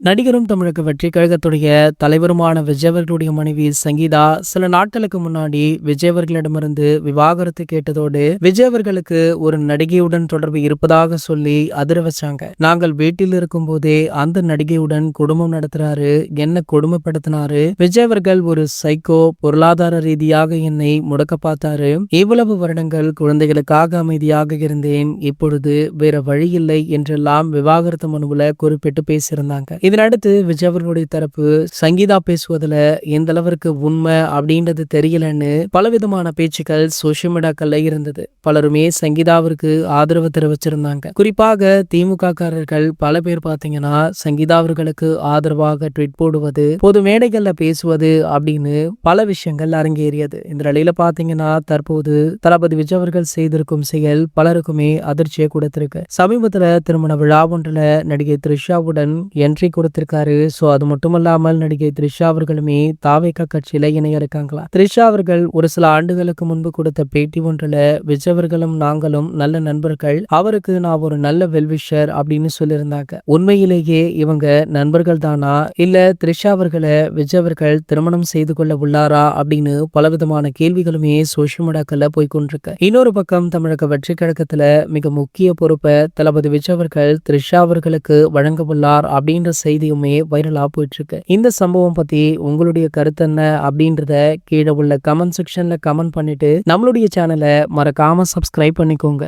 நடிகரும் தமிழக வெற்றி கழகத்துடைய தலைவருமான விஜய் அவர்களுடைய மனைவி சங்கீதா சில நாட்களுக்கு முன்னாடி விஜய் அவர்களிடமிருந்து விவாகரத்து கேட்டதோடு விஜய் அவர்களுக்கு ஒரு நடிகையுடன் தொடர்பு இருப்பதாக சொல்லி அதிர வச்சாங்க. நாங்கள் வீட்டில் இருக்கும் போதே அந்த நடிகையுடன் குடும்பம் நடத்துறாரு, என்ன கொடுமைப்படுத்தினாரு, விஜய் அவர்கள் ஒரு சைக்கோ, பொருளாதார ரீதியாக என்னை முடக்க பார்த்தாரு, இவ்வளவு வருடங்கள் குழந்தைகளுக்காக அமைதியாக இருந்தேன், இப்பொழுது வேற வழி இல்லை என்றெல்லாம் விவாகரத்து மனுவுல குறிப்பிட்டு பேசியிருந்தாங்க. இதனடுத்து விஜய் அவர்களுடைய தரப்பு சங்கீதா பேசுவதில் எந்த அளவிற்கு உண்மை அப்படின்றது தெரியலன்னு பலவிதமான பேச்சுக்கள் சோசியல் மீடியாக்கள்ல இருந்தது. பலருமே சங்கீதாவிற்கு ஆதரவு தெரிவிச்சிருந்தாங்க. குறிப்பாக திமுக காரர்கள் பல பேர் பாத்தீங்கன்னா சங்கீதா அவர்களுக்கு ஆதரவாக ட்வீட் போடுவது, பொது மேடைகள்ல பேசுவது அப்படின்னு பல விஷயங்கள் அரங்கேறியது. இந்த நிலையில பாத்தீங்கன்னா தற்போது தளபதி விஜய் அவர்கள் செய்திருக்கும் செயல் பலருக்குமே அதிர்ச்சியை கொடுத்திருக்கு. சமீபத்துல திருமண விழா ஒன்றுல நடிகை த்ரிஷாவுடன் என்ட்ரி கொடுத்திருக்காரு. சோ அது மட்டுமல்லாமல் நடிகை த்ரிஷா அவர்களுமே தாவேகா கட்சியில இணைய இருக்காங்களா. த்ரிஷா அவர்கள் ஒரு சில ஆண்டுகளுக்கு முன்பு கொடுத்த பேட்டி ஒன்றுல விஜய் அவர்களும் நாங்களும் நல்ல நண்பர்கள், அவருக்கு நான் ஒரு நல்ல வெல்விஷர் அப்படின்னு சொல்லியிருந்தாங்க. உண்மையிலேயே இவங்க நண்பர்கள் தானா, இல்ல த்ரிஷா அவர்களை விஜய் அவர்கள் திருமணம் செய்து கொள்ள உள்ளாரா அப்படின்னு பலவிதமான கேள்விகளுமே சோசியல் மீடியாக்கள்ல போய்கொண்டிருக்கு. இன்னொரு பக்கம் தமிழக வெற்றி கழகத்துல மிக முக்கிய பொறுப்பை தளபதி விஜய் அவர்கள் த்ரிஷா அவர்களுக்கு வழங்க உள்ளார் அப்படின்ற செய்தியுமே வைரலா போயிட்டு இருக்கு. இந்த சம்பவம் பத்தி உங்களுடைய கருத்து என்ன அப்படின்றத கீழே உள்ள கமெண்ட் செக்ஷன்ல கமெண்ட் பண்ணிட்டு நம்மளுடைய சேனலை மறக்காம சப்ஸ்கிரைப் பண்ணிக்கோங்க.